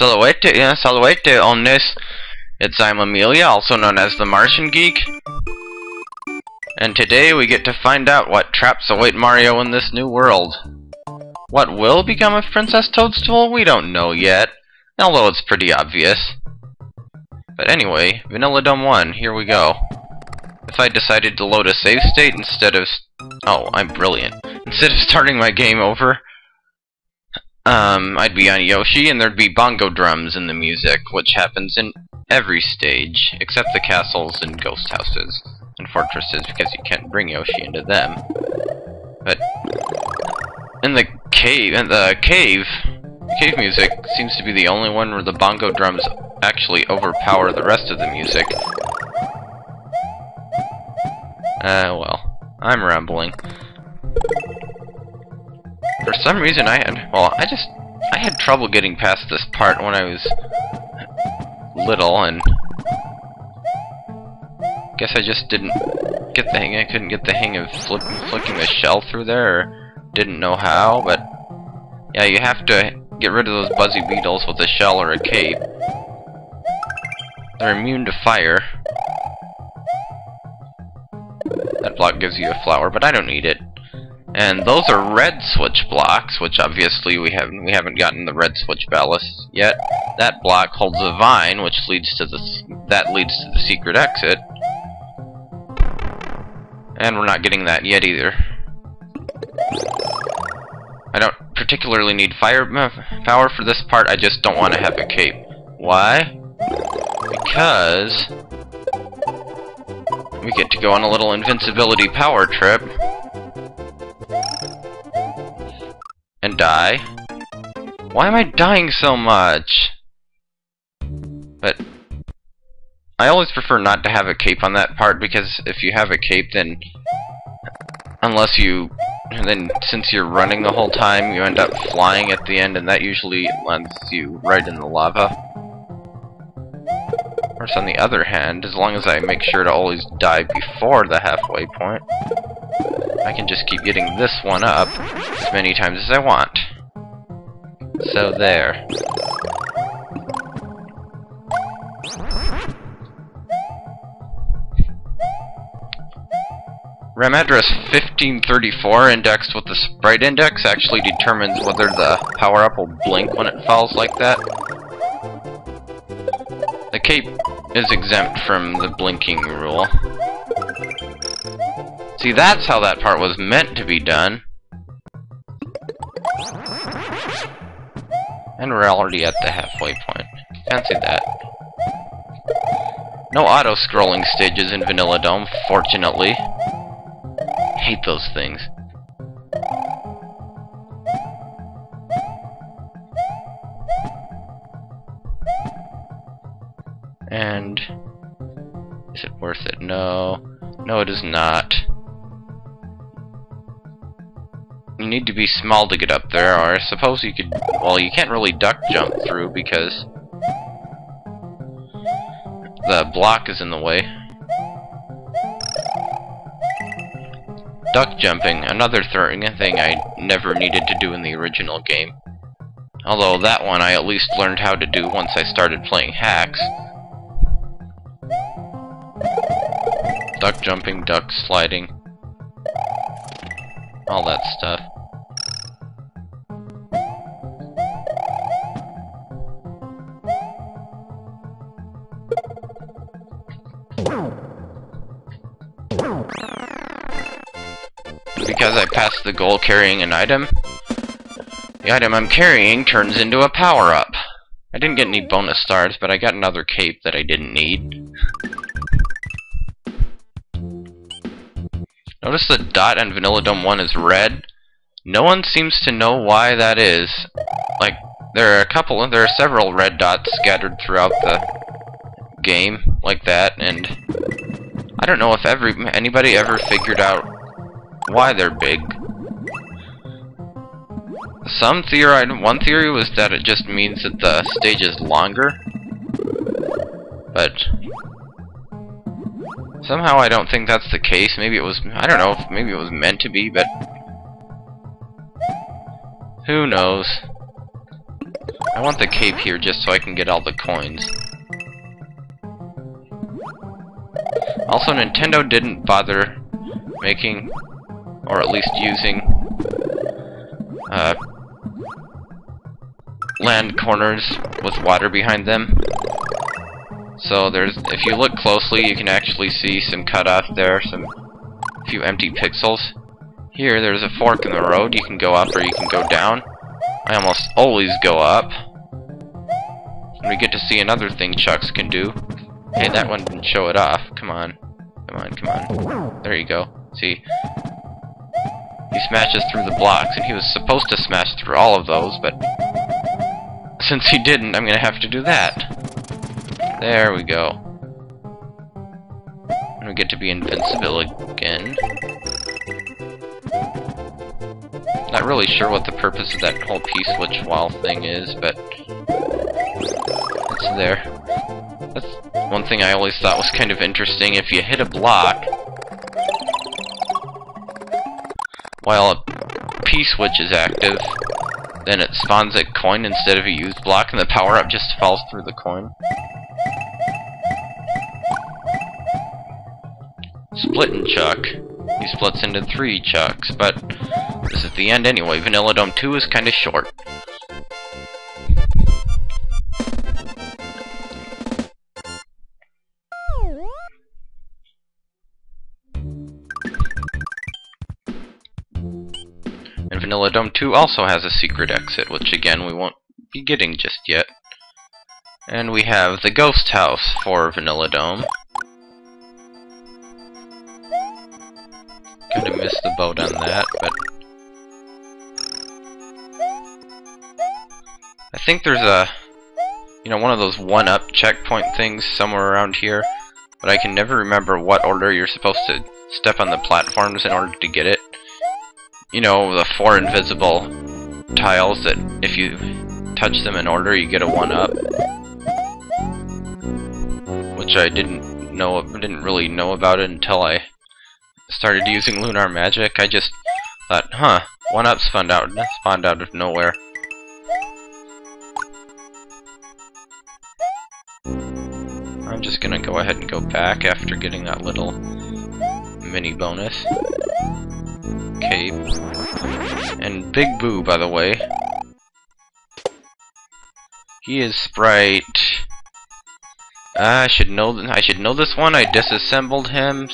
Salute omnes. I'm Amelia, also known as TheMartianGeek. And today we get to find out what traps await Mario in this new world. What will become of Princess Toadstool? We don't know yet, although it's pretty obvious. But anyway, Vanilla Dome 1, here we go. If I decided to load a save state instead of... Oh, I'm brilliant. Instead of starting my game over, I'd be on Yoshi, and there'd be bongo drums in the music, which happens in every stage, except the castles and ghost houses and fortresses, because you can't bring Yoshi into them. But in the cave music seems to be the only one where the bongo drums actually overpower the rest of the music. Well, I'm rambling. For some reason I had trouble getting past this part when I was little, and guess I just didn't get the hang. I couldn't get the hang of flicking the shell through there, or didn't know how, but yeah, you have to get rid of those Buzzy Beetles with a shell or a cape. They're immune to fire. That block gives you a flower, but I don't need it. And those are red switch blocks, which obviously we haven't gotten the red switch ballast yet. That block holds a vine, which leads to the secret exit. And we're not getting that yet either. I don't particularly need power for this part, I just don't want to have a cape. Why? Because we get to go on a little invincibility power trip and die. Why am I dying so much? But I always prefer not to have a cape on that part, because if you have a cape, then since you're running the whole time, you end up flying at the end, and that usually lands you right in the lava. Of course, on the other hand, as long as I make sure to always die before the halfway point, I can just keep getting this one up as many times as I want. So there. RAM address 1534 indexed with the sprite index actually determines whether the power-up will blink when it falls like that. The cape is exempt from the blinking rule. See, that's how that part was meant to be done. And we're already at the halfway point. Fancy that. No auto-scrolling stages in Vanilla Dome, fortunately. Hate those things. And is it worth it? No. No, it is not. You need to be small to get up there, or I suppose you could... Well, you can't really duck jump through because the block is in the way. Duck jumping, another thing I never needed to do in the original game. Although that one I at least learned how to do once I started playing hacks. Duck jumping, duck sliding, all that stuff. Because I passed the goal carrying an item, the item I'm carrying turns into a power-up. I didn't get any bonus stars, but I got another cape that I didn't need. Notice the dot on Vanilla Dome 1 is red. No one seems to know why that is. Like, there are several red dots scattered throughout the game, like that, and I don't know if anybody ever figured out why they're big. One theory was that it just means that the stage is longer, but somehow I don't think that's the case. Maybe it was, I don't know, maybe it was meant to be, but who knows. I want the cape here just so I can get all the coins. Also, Nintendo didn't bother making, or at least using, land corners with water behind them. So if you look closely, you can actually see some cutoff there, a few empty pixels. Here, there's a fork in the road. You can go up or you can go down. I almost always go up. And we get to see another thing Chucks can do. Hey, that one didn't show it off. Come on. Come on, come on. There you go. See? He smashes through the blocks, and he was supposed to smash through all of those, but since he didn't, I'm gonna have to do that. There we go. And we get to be invincible again. Not really sure what the purpose of that whole P-switch wall thing is, but it's there. That's one thing I always thought was kind of interesting. If you hit a block while a P-switch is active, then it spawns a coin instead of a used block, and the power-up just falls through the coin. Split and Chuck. He splits into 3 Chucks, but this is the end anyway. Vanilla Dome 2 is kinda short. And Vanilla Dome 2 also has a secret exit, which again we won't be getting just yet. And we have the Ghost House for Vanilla Dome. Kinda missed the boat on that, but I think there's one of those 1-up checkpoint things somewhere around here, but I can never remember what order you're supposed to step on the platforms in order to get it. You know, the 4 invisible tiles that if you touch them in order, you get a 1-up. Which I didn't really know about it until I started using Lunar Magic. I just thought, huh, 1-ups spawned out of nowhere. I'm just gonna go ahead and go back after getting that little mini bonus. Cape. And Big Boo, by the way. He is Sprite. I should know this one. I disassembled him.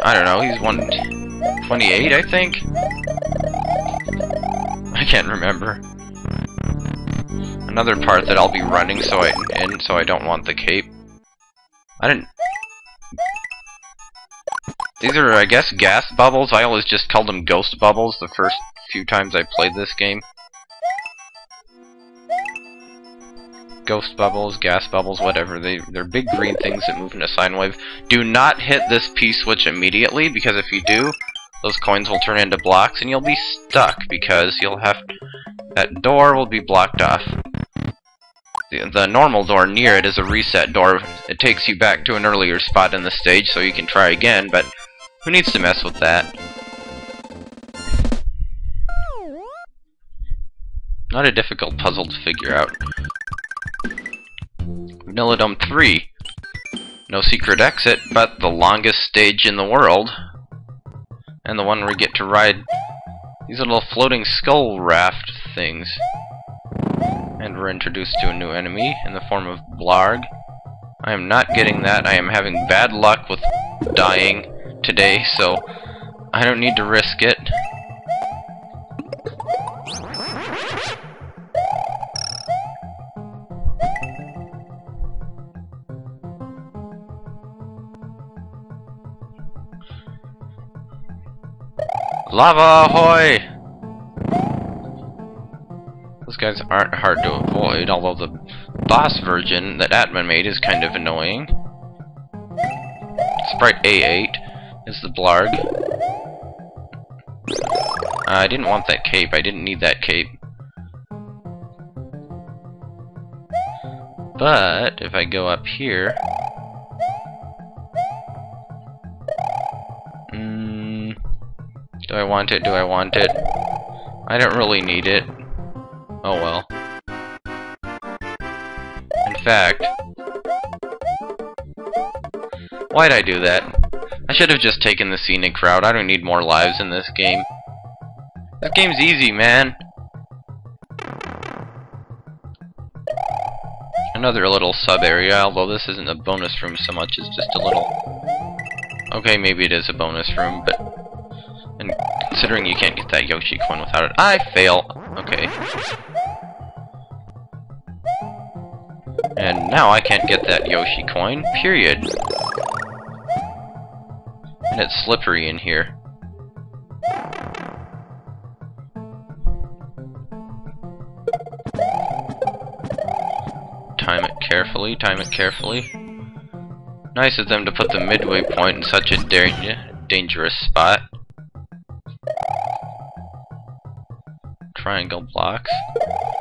I don't know, he's 128, I think? I can't remember. Another part that I'll be running so I don't want the cape. These are, I guess, gas bubbles. I always just called them ghost bubbles the first few times I played this game. Ghost bubbles, gas bubbles, whatever. They're big green things that move in a sine wave. Do not hit this P-switch immediately, because if you do, those coins will turn into blocks, and you'll be stuck, because that door will be blocked off. The normal door near it is a reset door. It takes you back to an earlier spot in the stage, so you can try again, but who needs to mess with that? Not a difficult puzzle to figure out. Vanilla Dome 3. No secret exit, but the longest stage in the world. And the one where we get to ride these little floating skull raft things. And we're introduced to a new enemy in the form of Blarg. I am not getting that. I am having bad luck with dying today, so I don't need to risk it. Lava ahoy! Those guys aren't hard to avoid, although the boss version that Atman made is kind of annoying. Sprite A8 is the Blarg. I didn't want that cape. I didn't need that cape. But if I go up here, do I want it? Do I want it? I don't really need it. Oh well. In fact, why'd I do that? I should have just taken the scenic route. I don't need more lives in this game. This game's easy, man. Another little sub-area, although this isn't a bonus room so much as just a little... Okay, maybe it is a bonus room, but... And considering you can't get that Yoshi coin without it... I fail! Okay. And now I can't get that Yoshi coin, period. And it's slippery in here. Time it carefully, time it carefully. Nice of them to put the midway point in such a dangerous spot. Triangle blocks,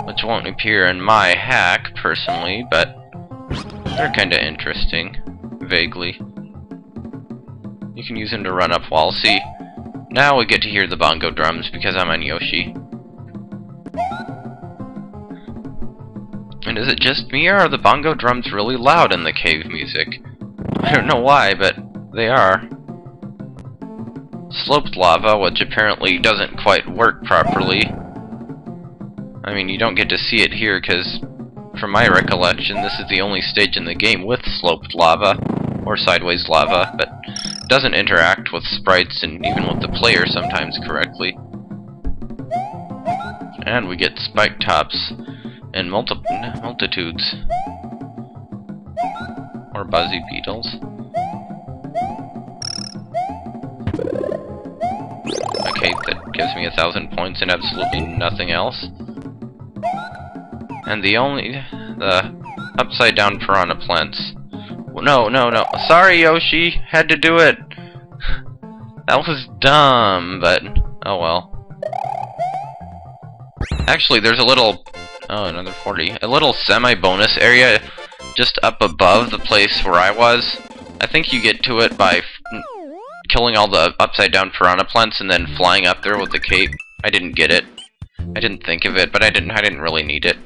which won't appear in my hack, personally, but they're kinda interesting. Vaguely. You can use them to run up walls. See, now we get to hear the bongo drums because I'm on Yoshi. And is it just me, or are the bongo drums really loud in the cave music? I don't know why, but they are. Sloped lava, which apparently doesn't quite work properly. I mean, you don't get to see it here, because, from my recollection, this is the only stage in the game with sloped lava, or sideways lava, but it doesn't interact with sprites and even with the player sometimes correctly. And we get spike tops in multitudes. Or Buzzy Beetles. A cape that gives me 1,000 points and absolutely nothing else. And the upside down piranha plants. No, no, no. Sorry, Yoshi. Had to do it. That was dumb, but oh well. Actually, there's a little... Oh, another 40. A little semi-bonus area just up above the place where I was. I think you get to it by killing all the upside-down piranha plants and then flying up there with the cape. I didn't get it. I didn't think of it, but I didn't really need it.